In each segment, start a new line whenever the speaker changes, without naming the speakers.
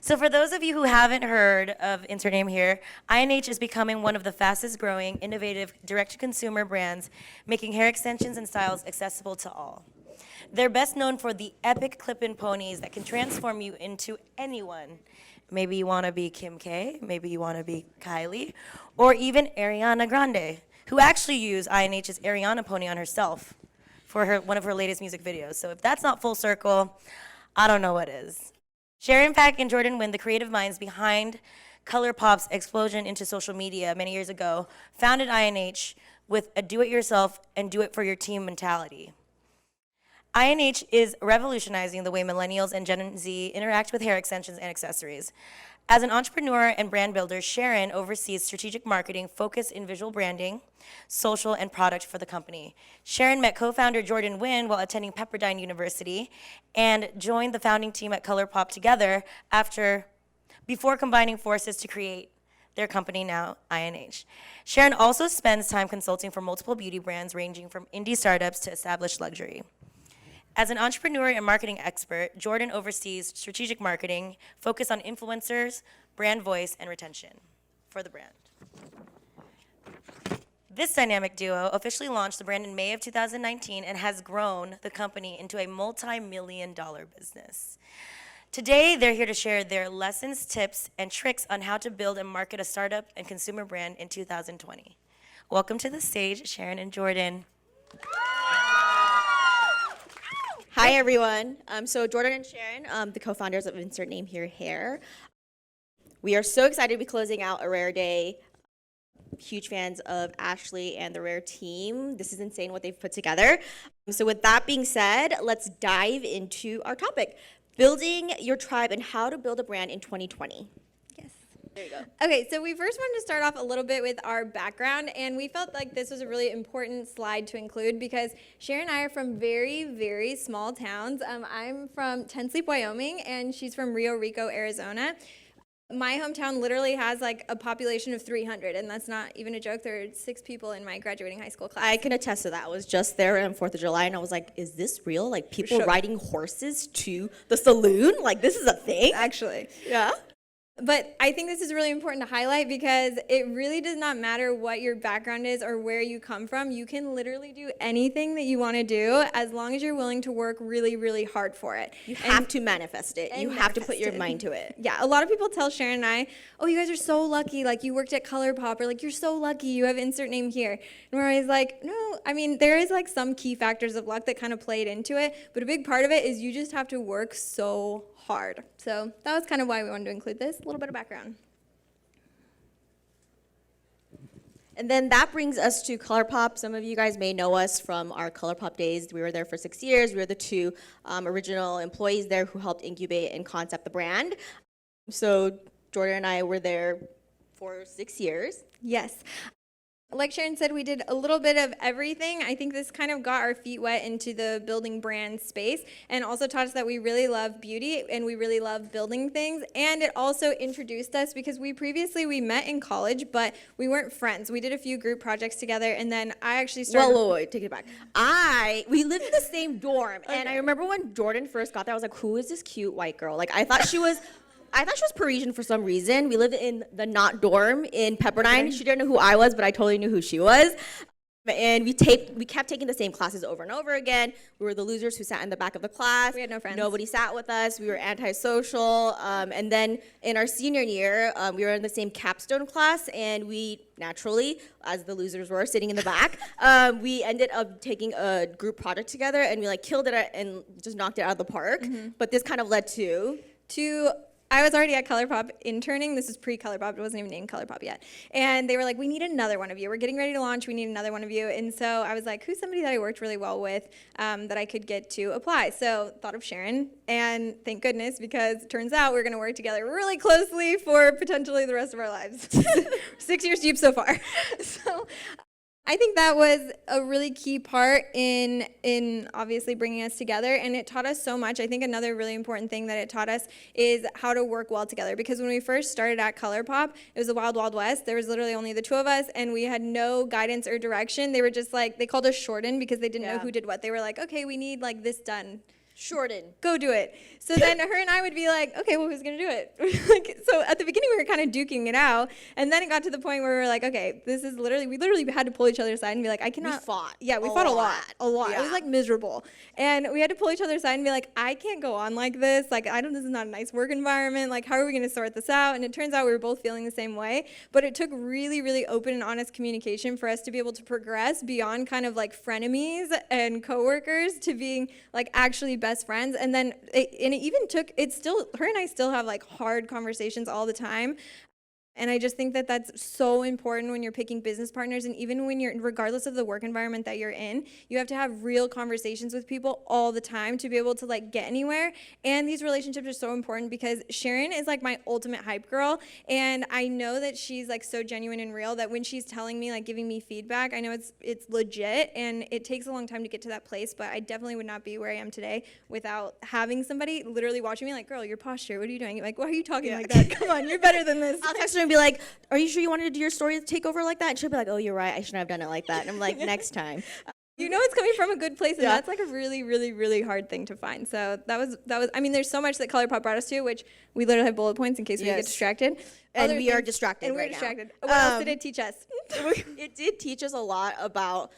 So for those of you who haven't heard of insert name here, INH is becoming one of the fastest growing, innovative, direct-to-consumer brands, making hair extensions and styles accessible to all. They're best known for the epic clip-in ponies that can transform you into anyone. Maybe you want to be Kim K, maybe you want to be Kylie, or even Ariana Grande, who actually used INH's Ariana pony on herself for one of her latest music videos. So if that's not full circle, I don't know what is. SHARON PAK and Jordynn WYNN, the creative minds behind ColourPop's explosion into social media many years ago, founded INH with a do-it-yourself and do-it-for-your-team mentality. INH is revolutionizing the way millennials and Gen Z interact with hair extensions and accessories. As an entrepreneur and brand builder, SHARON oversees strategic marketing focused in visual branding, social, and product for the company. SHARON met co-founder Jordynn WYNN while attending Pepperdine University and joined the founding team at ColourPop together before combining forces to create their company, now INH. SHARON also spends time consulting for multiple beauty brands ranging from indie startups to established luxury. As an entrepreneur and marketing expert, Jordynn oversees strategic marketing, focused on influencers, brand voice, and retention for the brand. This dynamic duo officially launched the brand in May of 2019 and has grown the company into a multi-million-dollar business. Today, they're here to share their lessons, tips, and tricks on how to build and market a startup and consumer brand in 2020. Welcome to the stage, SHARON and Jordynn.
Hi, everyone. So Jordynn and SHARON, the co-founders of Insert Name Here Hair. We are so excited to be closing out a Rare Day. Huge fans of Ashley and the Rare team. This is insane what they've put together. So with that being said, let's dive into our topic, building your tribe and how to build a brand in 2020. There you go.
Okay, so we first wanted to start off a little bit with our background, and we felt like this was a really important slide to include because SHARON and I are from very, very small towns. I'm from Ten Sleep, Wyoming, and she's from Rio Rico, Arizona. My hometown literally has like a population of 300, and that's not even a joke. There are 6 people in my graduating high school class.
I can attest to that. I was just there on 4th of July, and I was like, is this real? Like, people riding horses to the saloon? Like, this is a thing?
Actually.
Yeah.
But I think this is really important to highlight because it really does not matter what your background is or where you come from. You can literally do anything that you want to do as long as you're willing to work really, really hard for it.
You have to manifest it. You have to put your mind to it.
Yeah, a lot of people tell SHARON and I, oh, you guys are so lucky, like you worked at ColourPop, or like you're so lucky you have insert name here. And we're always like, no, I mean, there is like some key factors of luck that kind of played into it, but a big part of it is you just have to work so hard. So that was kind of why we wanted to include this, a little bit of background.
And then that brings us to ColourPop. Some of you guys may know us from our ColourPop days. We were there for 6 years. We were the 2 original employees there who helped incubate and concept the brand. So Jordynn and I were there for 6 years.
Yes. Like SHARON said, we did a little bit of everything. I think this kind of got our feet wet into the building brand space and also taught us that we really love beauty and we really love building things. And it also introduced us because we met in college, but we weren't friends. We did a few group projects together, and then I actually started.
Wait, take it back. We lived in the same dorm, and I remember when Jordynn first got there, I was like, who is this cute white girl? Like, I thought she was Parisian for some reason. We lived in the not dorm in Pepperdine. She didn't know who I was, but I totally knew who she was. And we kept taking the same classes over and over again. We were the losers who sat in the back of the class.
We had no friends.
Nobody sat with us. We were antisocial. And then in our senior year, we were in the same capstone class, and we naturally, as the losers were sitting in the back, we ended up taking a group project together, and we like killed it and just knocked it out of the park. But this kind of led to
I was already at ColourPop interning. This is pre-ColourPop. It wasn't even named ColourPop yet. And they were like, we need another one of you. We're getting ready to launch. We need another one of you. And so I was like, who's somebody that I worked really well with that I could get to apply? So thought of SHARON. And thank goodness, because it turns out we're going to work together really closely for potentially the rest of our lives. 6 years deep so far. So I think that was a really key part in obviously bringing us together, and it taught us so much. I think another really important thing that it taught us is how to work well together, because when we first started at ColourPop, it was the wild, wild west. There was literally only the 2 of us, and we had no guidance or direction. They were just like, they called us Shorten because they didn't know who did what. They were like, okay, we need like this done.
Jordan.
Go do it. So then her and I would be like, okay, well, who's going to do it? Like, so at the beginning, we were kind of duking it out. And then it got to the point where we were like, okay, this is literally, we literally had to pull each other aside and be like, I cannot.
We fought.
Yeah, we fought a lot.
Yeah.
It was like miserable. And we had to pull each other aside and be like, I can't go on like this. Like, this is not a nice work environment. Like, how are we going to sort this out? And it turns out we were both feeling the same way. But it took really, really open and honest communication for us to be able to progress beyond kind of like frenemies and coworkers to being like actually best friends. And then it even took, her and I still have like hard conversations all the time. And I just think that that's so important when you're picking business partners, and even when you're, regardless of the work environment that you're in, you have to have real conversations with people all the time to be able to like get anywhere. And these relationships are so important because Sharon is like my ultimate hype girl, and I know that she's like so genuine and real that when she's telling me, like giving me feedback, I know it's legit, and it takes a long time to get to that place, but I definitely would not be where I am today without having somebody literally watching me like, girl, your posture, what are you doing? Like, why are you talking like that? Come on, you're better than this.
I'll text her and be like, are you sure you wanted to do your story takeover like that? And she'll be like, oh, you're right. I shouldn't have done it like that. And I'm like, next time.
You know it's coming from a good place, and that's like a really, really, really hard thing to find. So that was. I mean, there's so much that ColourPop brought us to, which we literally have bullet points in case we get distracted.
And we are distracted
and
right
we're distracted.
now.
What else did it teach us?
It did teach us a lot about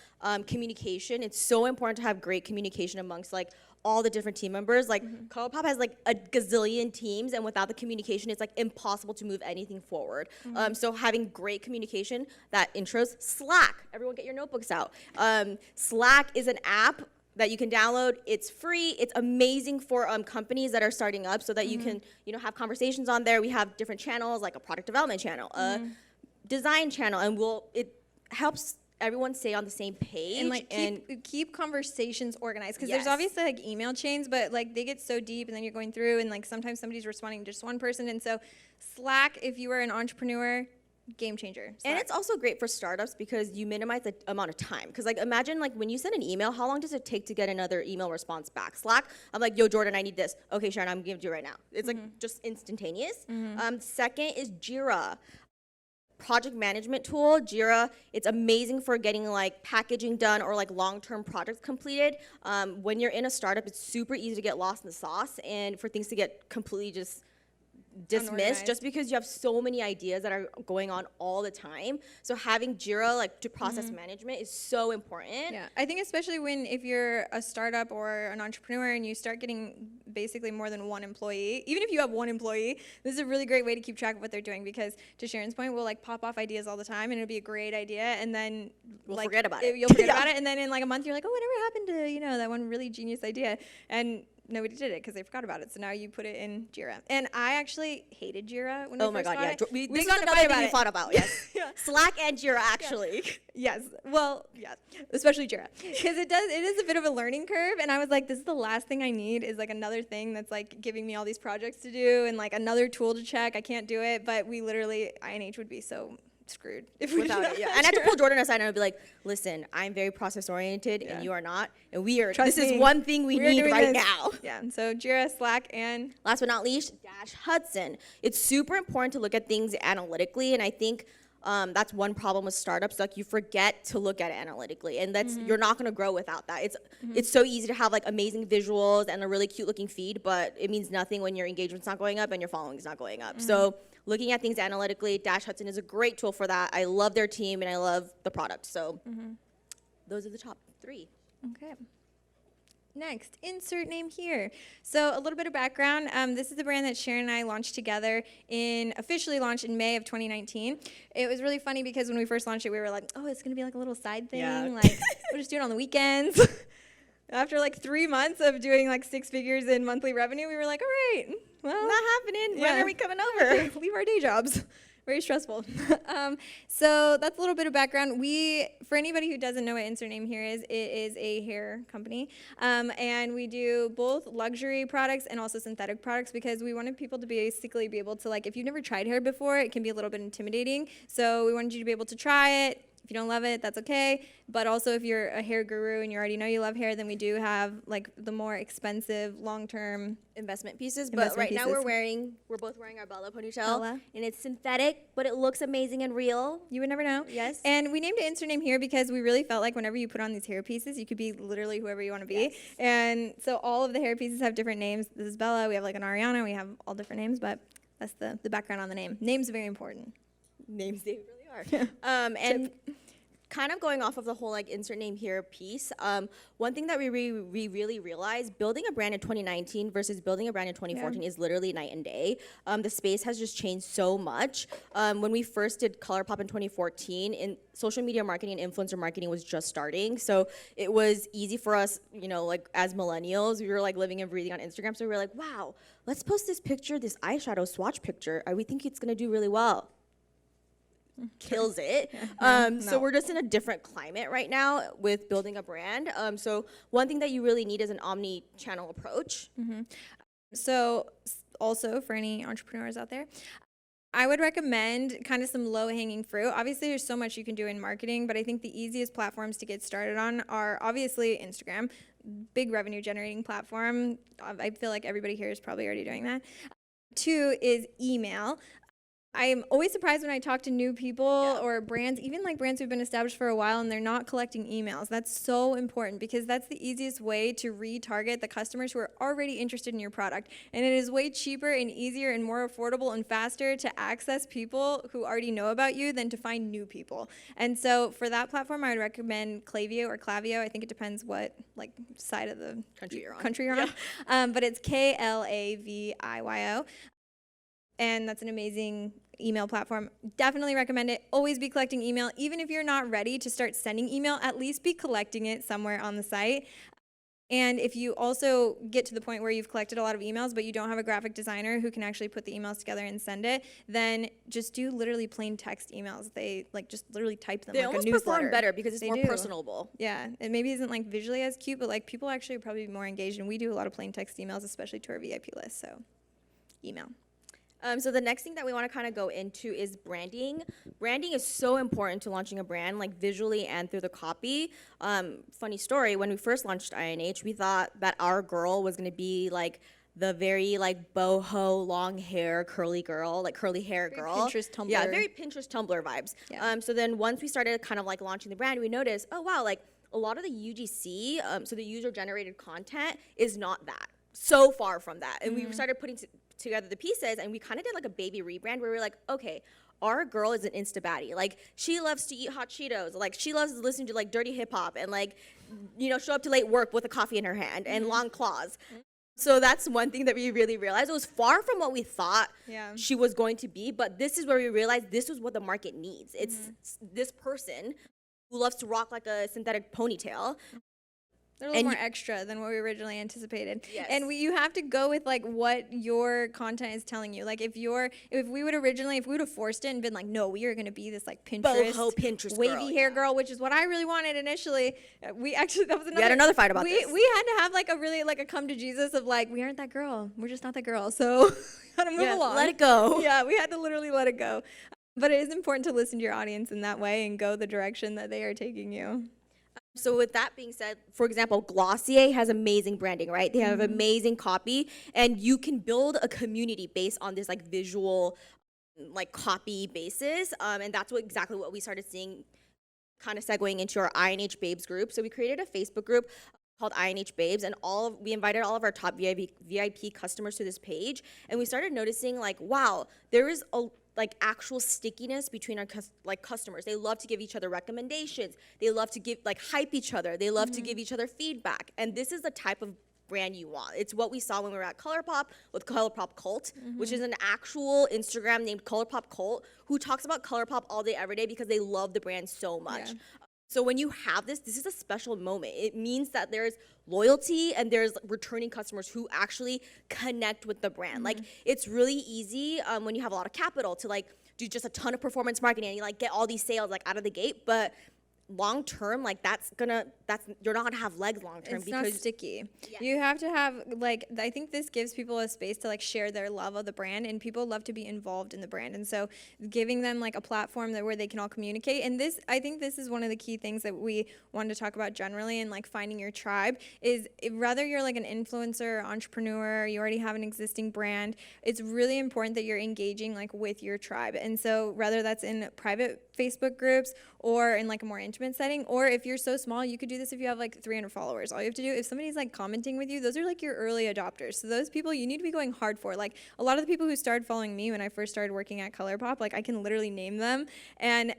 communication. It's so important to have great communication amongst like all the different team members. Like ColourPop has like a gazillion teams, and without the communication, it's like impossible to move anything forward. So having great communication, that intros, Slack. Everyone get your notebooks out. Slack is an app that you can download. It's free. It's amazing for companies that are starting up so that you can, have conversations on there. We have different channels, like a product development channel, a design channel, and it helps everyone stay on the same page
And like keep conversations organized, because there's obviously like email chains, but like they get so deep, and then you're going through, and like sometimes somebody's responding to just one person. And so Slack, if you are an entrepreneur, game changer.
And it's also great for startups because you minimize the amount of time. Because like imagine like when you send an email, how long does it take to get another email response back? Slack, I'm like, yo, Jordan, I need this. Okay, Sharon, I'm giving it to you right now. It's like just instantaneous. Second is Jira. Project management tool, Jira. It's amazing for getting like packaging done or like long-term projects completed. When you're in a startup, it's super easy to get lost in the sauce and for things to get completely just dismissed just because you have so many ideas that are going on all the time. So having Jira like to process management is so important.
Yeah, I think especially if you're a startup or an entrepreneur and you start getting basically more than one employee, even if you have one employee, this is a really great way to keep track of what they're doing, because to Sharon's point, we'll like pop off ideas all the time and it'll be a great idea, and then
we'll forget about it.
You'll forget about it, and then in like a month you're like, oh, whatever happened to that one really genius idea? And nobody did it because they forgot about it. So now you put it in Jira. And I actually hated Jira when I first got it.
We
this
got
is
another thing we fought about. Yes. Slack and Jira actually.
Yes. Well, yes. Especially Jira, because it is a bit of a learning curve. And I was like, this is the last thing I need is like another thing that's like giving me all these projects to do and like another tool to check. I can't do it. But we literally, INH would be so screwed if we
without it. Yeah. And I had to pull Jordan aside and I'd be like, listen, I'm very process oriented and you are not, and this is one thing we need right now.
Yeah. So Jira, Slack, and
last but not least, Dash Hudson. It's super important to look at things analytically, and I think that's one problem with startups. Like you forget to look at it analytically, and that's you're not going to grow without that. It's so easy to have like amazing visuals and a really cute looking feed, but it means nothing when your engagement's not going up and your following's not going up. So looking at things analytically, Dash Hudson is a great tool for that. I love their team and I love the product. So those are the top 3.
Okay. Next, insert name here. So a little bit of background. This is the brand that Sharon and I launched together officially launched in May of 2019. It was really funny because when we first launched it, we were like, oh, it's going to be like a little side thing.
Yeah.
Like, we'll just do it on the weekends. After like 3 months of doing like 6 figures in monthly revenue, we were like, all right, well.
Not happening. When are we coming over?
Leave our day jobs. Very stressful. So that's a little bit of background. For anybody who doesn't know what insert name here is, it is a hair company. And we do both luxury products and also synthetic products because we wanted people to basically be able to, like, if you've never tried hair before, it can be a little bit intimidating. So we wanted you to be able to try it, If you don't love it, that's okay. But also if you're a hair guru and you already know you love hair, then we do have like the more expensive long-term
investment pieces. But
Investment
right now
pieces.
we're both wearing our Bella ponytail.
Bella.
And it's synthetic, but it looks amazing and real.
You would never know.
Yes.
And we named it Insert Name here because we really felt like whenever you put on these hair pieces, you could be literally whoever you want to be.
Yes.
And so all of the hair pieces have different names. This is Bella. We have like an Ariana. We have all different names, but that's the background on the name. Name's very important.
Names, they really are. And kind of going off of the whole like insert name here piece, one thing that we really realized, building a brand in 2019 versus building a brand in 2014 is literally night and day. The space has just changed so much. When we first did ColourPop in 2014, in social media marketing and influencer marketing was just starting. So it was easy for us, you know, like as millennials, we were like living and breathing on Instagram. So we were like, wow, let's post this picture, this eyeshadow swatch picture. We think it's gonna do really well. Kills it. So we're just in a different climate right now with building a brand. So one thing that you really need is an omni-channel approach.
So also for any entrepreneurs out there, I would recommend kind of some low-hanging fruit. Obviously, there's so much you can do in marketing, but I think the easiest platforms to get started on are obviously Instagram, big revenue generating platform. I feel like everybody here is probably already doing that. 2 is email. I'm always surprised when I talk to new people or brands, even like brands who've been established for a while and they're not collecting emails. That's so important because that's the easiest way to retarget the customers who are already interested in your product. And it is way cheaper and easier and more affordable and faster to access people who already know about you than to find new people. And so for that platform, I would recommend Klaviyo or Klaviyo. I think it depends what like side of the country you're on. But it's Klaviyo. And that's an amazing email platform. Definitely recommend it. Always be collecting email. Even if you're not ready to start sending email, at least be collecting it somewhere on the site. And if you also get to the point where you've collected a lot of emails, but you don't have a graphic designer who can actually put the emails together and send it, then just do literally plain text emails. They like just literally type them
They
like
almost
a newsletter.
perform better because it's
They
more
do.
personable.
Yeah, it maybe isn't like visually as cute, but like people actually are probably more engaged, and we do a lot of plain text emails, especially to our VIP list. So, email.
So the next thing that we want to kind of go into is branding. Branding is so important to launching a brand, like visually and through the copy. Funny story, when we first launched INH, we thought that our girl was going to be like the very like boho, long hair, curly girl, like curly hair girl.
Pinterest Tumblr.
Yeah, very Pinterest Tumblr vibes.
Yeah.
So then once we started kind of like launching the brand, we noticed, oh wow, like a lot of the UGC, so the user generated content is not that. So far from that. And we started putting together the pieces, and we kind of did like a baby rebrand where we were like, okay, our girl is an insta baddie. Like she loves to eat hot Cheetos. Like she loves to listen to like dirty hip hop and like, you know, show up to late work with a coffee in her hand and long claws. So that's one thing that we really realized. It was far from what we thought she was going to be, but this is where we realized this is what the market needs. It's this person who loves to rock like a synthetic ponytail.
They're a little more extra than what we originally anticipated.
Yes.
And you have to go with like what your content is telling you. Like if we would have forced it and been like, no, we are going to be this like
Boho Pinterest
wavy
girl,
hair girl, which is what I really wanted initially. That was another.
We had another fight about this.
We had to have like a really like a come to Jesus of like, we aren't that girl. We're just not that girl. So gotta move along.
Let it go.
Yeah, we had to literally let it go. But it is important to listen to your audience in that way and go the direction that they are taking you.
So with that being said, for example, Glossier has amazing branding, right? They have amazing copy, and you can build a community based on this like visual, like copy basis, and that's exactly what we started seeing, kind of segueing into our INH Babes group. So we created a Facebook group called INH Babes, and we invited all of our top VIP customers to this page, and we started noticing like, wow, there is a like actual stickiness between our customers. They love to give each other recommendations. They love to give hype each other. They love to give each other feedback. And this is the type of brand you want. It's what we saw when we were at ColourPop with ColourPop Cult, which is an actual Instagram named ColourPop Cult who talks about ColourPop all day, every day because they love the brand so much. Yeah. So when you have this is a special moment. It means that there's loyalty and there's returning customers who actually connect with the brand. Like it's really easy when you have a lot of capital to like do just a ton of performance marketing and you like get all these sales like out of the gate, but long term, like you're not gonna have legs long term
It's not sticky. You have to have, like, I think this gives people a space to like share their love of the brand, and people love to be involved in the brand. And so giving them like a platform where they can all communicate. And this, I think this is one of the key things that we wanted to talk about generally, and like finding your tribe is whether you're like an influencer, entrepreneur, you already have an existing brand, it's really important that you're engaging like with your tribe. And so whether that's in private Facebook groups or in like a more intimate setting, or if you're so small, you could do this if you have like 300 followers. All you have to do, if somebody's like commenting with you, those are like your early adopters. So those people you need to be going hard for. Like a lot of the people who started following me when I first started working at ColourPop, like I can literally name them, and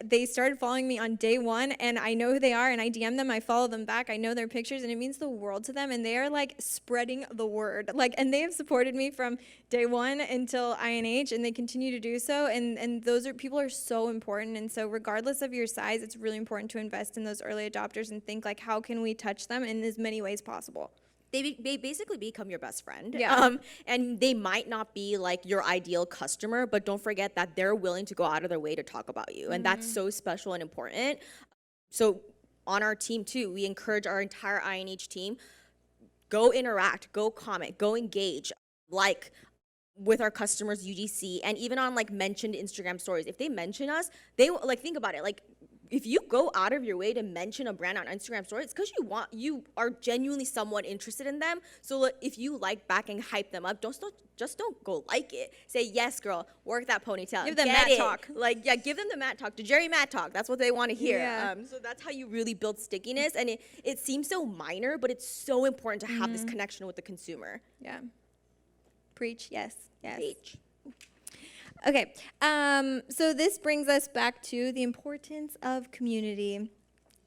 they started following me on day one, and I know who they are, and I DM them, I follow them back, I know their pictures, and it means the world to them, and they are like spreading the word. Like, and they have supported me from day one until INH, and they continue to do so, and those people are so important. And so regardless of your size, it's really important to invest in those early adopters and think like, how can we touch them in as many ways possible?
They basically become your best friend.
Yeah.
And they might not be like your ideal customer, but don't forget that they're willing to go out of their way to talk about you. And that's so special and important. So on our team too, we encourage our entire INH team, go interact, go comment, go engage, like with our customers UGC, and even on like mentioned Instagram stories. If they mention us, they like, think about it, like if you go out of your way to mention a brand on Instagram story, it's because you are genuinely somewhat interested in them. So if you like back and hype them up, just don't go like it. Say, yes, girl, work that ponytail.
Give them Matt talk.
Like, yeah, give them the Matt talk, to Jerry Matt talk. That's what they want to hear.
Yeah.
So that's how you really build stickiness. And it seems so minor, but it's so important to have this connection with the consumer.
Yeah. Preach. Yes. Yes.
Preach.
Okay, so this brings us back to the importance of community.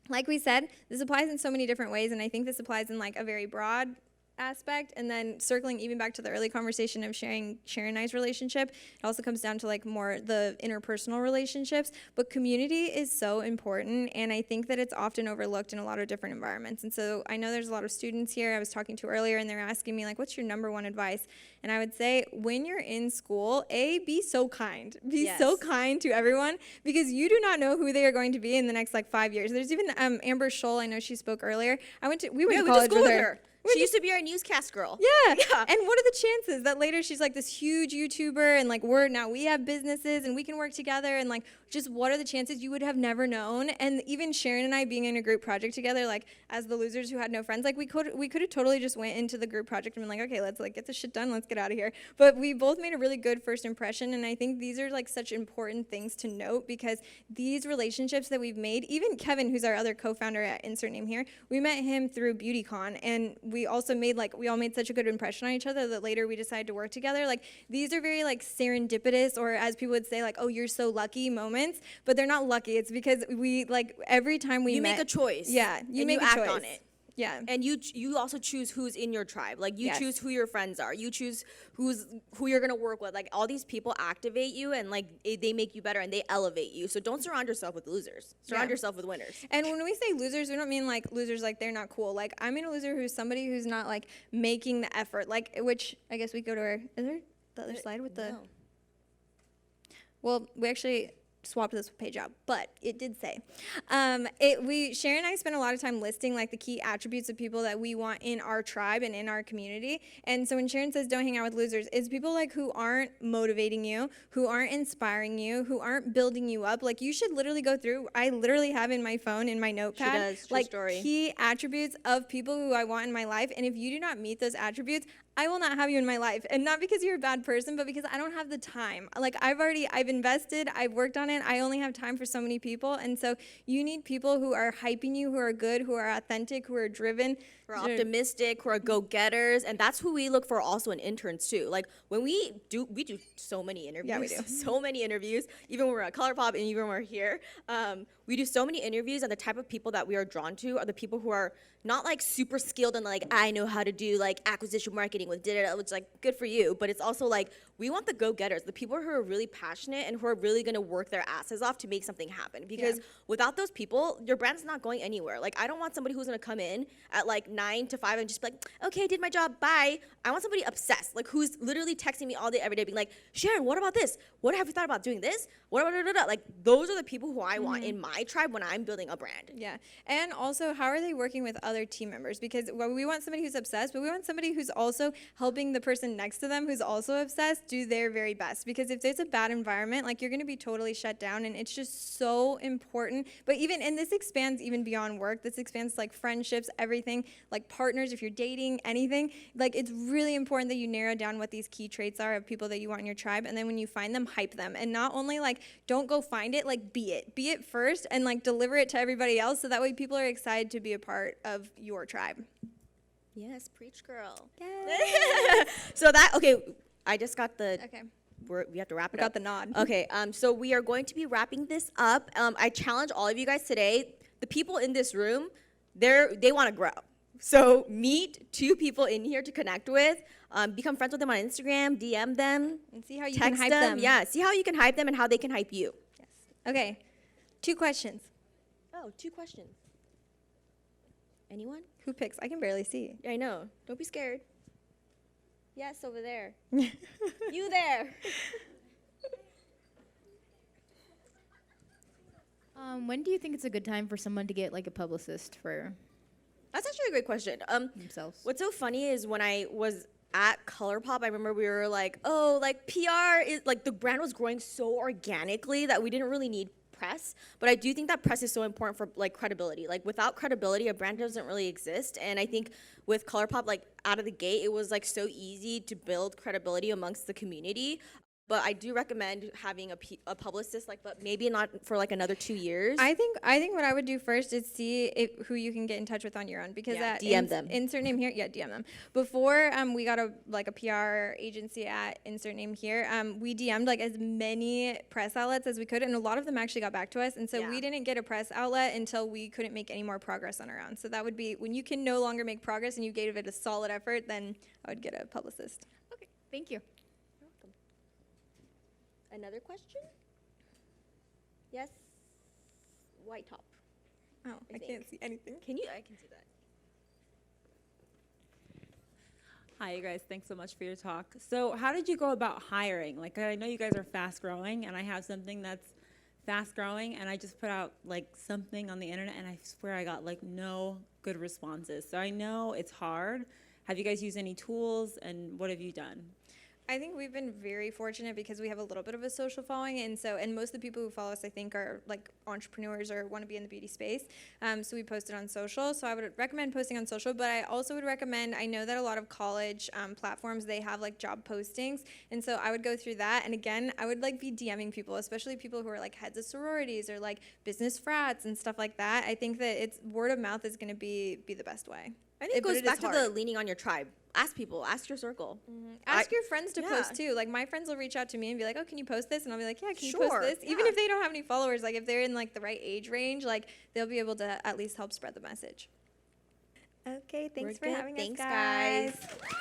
Like we said, this applies in so many different ways, and I think this applies in like a very broad aspect, and then circling even back to the early conversation of Sharon and I's relationship, it also comes down to like more the interpersonal relationships. But community is so important, and I think that it's often overlooked in a lot of different environments. And so I know there's a lot of students here I was talking to earlier, and they're asking me like, what's your number one advice? And I would say, when you're in school, be so kind. Be so kind to everyone, because you do not know who they are going to be in the next like 5 years. There's even Amber Scholl, I know she spoke earlier. We went to college with her.
She used to be our newscast girl.
Yeah. And what are the chances that later she's like this huge YouTuber, and like we have businesses and we can work together, and like just what are the chances? You would have never known. And even Sharon and I being in a group project together, like as the losers who had no friends, like we could have totally just went into the group project and been like, okay, let's like get this shit done, let's get out of here. But we both made a really good first impression, and I think these are like such important things to note, because these relationships that we've made, even Kevin, who's our other co-founder at insert name here, we met him through BeautyCon, and we also made we all made such a good impression on each other that later we decided to work together. Like these are very like serendipitous, or as people would say, like, oh, you're so lucky moments, but they're not lucky. It's because we like every time we
make a choice.
Yeah, you make a
act
choice
on it.
Yeah.
And you also choose who's in your tribe. Like you choose who your friends are. You choose who you're gonna work with. Like all these people activate you, and like they make you better and they elevate you. So don't surround yourself with losers. Surround yourself with winners.
And when we say losers, we don't mean like losers like they're not cool. Like I mean a loser who's somebody who's not like making the effort. Like, which I guess we go to our, is there the other slide with the?
No.
Well, we actually swapped this page out, but it did say. Sharon and I spent a lot of time listing like the key attributes of people that we want in our tribe and in our community. And so when Sharon says don't hang out with losers, it's people like who aren't motivating you, who aren't inspiring you, who aren't building you up. Like you should literally go through, I literally have in my phone, in my notepad,
She does,
like
story.
key attributes of people who I want in my life. And if you do not meet those attributes, I will not have you in my life. And not because you're a bad person, but because I don't have the time. Like I've invested, I've worked on it. I only have time for so many people. And so you need people who are hyping you, who are good, who are authentic, who are driven.
Who are optimistic, who are go-getters. And that's who we look for also in interns too. Like when we do so many interviews.
Yeah, we do.
So many interviews, even when we're at ColourPop and even when we're here. We do so many interviews, and the type of people that we are drawn to are the people who are not like super skilled and like, I know how to do like acquisition marketing dealing with did it, which like good for you, but it's also like we want the go-getters, the people who are really passionate and who are really going to work their asses off to make something happen, because without those people, your brand's not going anywhere. Like, I don't want somebody who's going to come in at like 9 to 5 and just be like, okay, did my job, bye. I want somebody obsessed, like who's literally texting me all day every day being like, Sharon, what about this? What have you thought about doing this? What about like those are the people who I want in my tribe when I'm building a brand.
Yeah. And also, how are they working with other team members? Because well, we want somebody who's obsessed, but we want somebody who's also helping the person next to them who's also obsessed do their very best. Because if there's a bad environment, like you're going to be totally shut down, and it's just so important. But even, and this expands even beyond work, this expands like friendships, everything, like partners, if you're dating, anything. Like, it's really important that you narrow down what these key traits are of people that you want in your tribe. And then when you find them, hype them. And not only like, don't go find it, like be it first, and like deliver it to everybody else, so that way people are excited to be a part of your tribe.
Yes, preach, girl.
Yay.
So that, okay, I just got the,
Okay.
we have to wrap it
I
up.
got the nod.
Okay, so we are going to be wrapping this up. I challenge all of you guys today, the people in this room, they want to grow. So meet 2 people in here to connect with, become friends with them on Instagram, DM them,
And see how you
text
can hype them.
Yeah, see how you can hype them and how they can hype you.
Yes. Okay. 2 questions.
Oh, 2 questions. Anyone?
Who picks? I can barely see.
Yeah, I know. Don't be scared. Yes, over there. You there.
When do you think it's a good time for someone to get like a publicist for
That's actually a great question.
themselves?
What's so funny is when I was at ColourPop, I remember we were like, oh, like PR is like the brand was growing so organically that we didn't really need press. But I do think that press is so important for like credibility. Like without credibility, a brand doesn't really exist. And I think with ColourPop, like out of the gate, it was like so easy to build credibility amongst the community. But I do recommend having a publicist, like, but maybe not for like another 2 years.
I think what I would do first is see who you can get in touch with on your own, because
Yeah, DM them.
Insert name here, yeah, DM them. Before we got a PR agency at insert name here, we DM'd like as many press outlets as we could, and a lot of them actually got back to us. And so
Yeah.
we didn't get a press outlet until we couldn't make any more progress on our own. So that would be when you can no longer make progress and you gave it a solid effort, then I would get a publicist.
Okay, thank you.
Another question? Yes. White top.
Oh, I
think.
can't see anything.
Can you? I can see that.
Hi, you guys. Thanks so much for your talk. So how did you go about hiring? Like, I know you guys are fast growing, and I have something that's fast growing, and I just put out like something on the internet, and I swear I got like no good responses. So I know it's hard. Have you guys used any tools, and what have you done?
I think we've been very fortunate because we have a little bit of a social following, and most of the people who follow us, I think, are like entrepreneurs or want to be in the beauty space. So we posted on social. So I would recommend posting on social, but I also would recommend, I know that a lot of college platforms, they have like job postings, and so I would go through that. And again, I would like be DMing people, especially people who are like heads of sororities or like business frats and stuff like that. I think that it's word of mouth is going to be the best way.
I think it
But
goes
it is
back to the
hard.
leaning on your tribe. Ask people. Ask your circle.
Ask your friends to
yeah.
post too. Like my friends will reach out to me and be like, "Oh, can you post this?" And I'll be like, "Yeah, can you
Sure,
post this?" Even
yeah.
if they don't have any followers, like if they're in like the right age range, like they'll be able to at least help spread the message. Okay, thanks
We're
for
good.
having
Thanks,
us,
guys.
guys.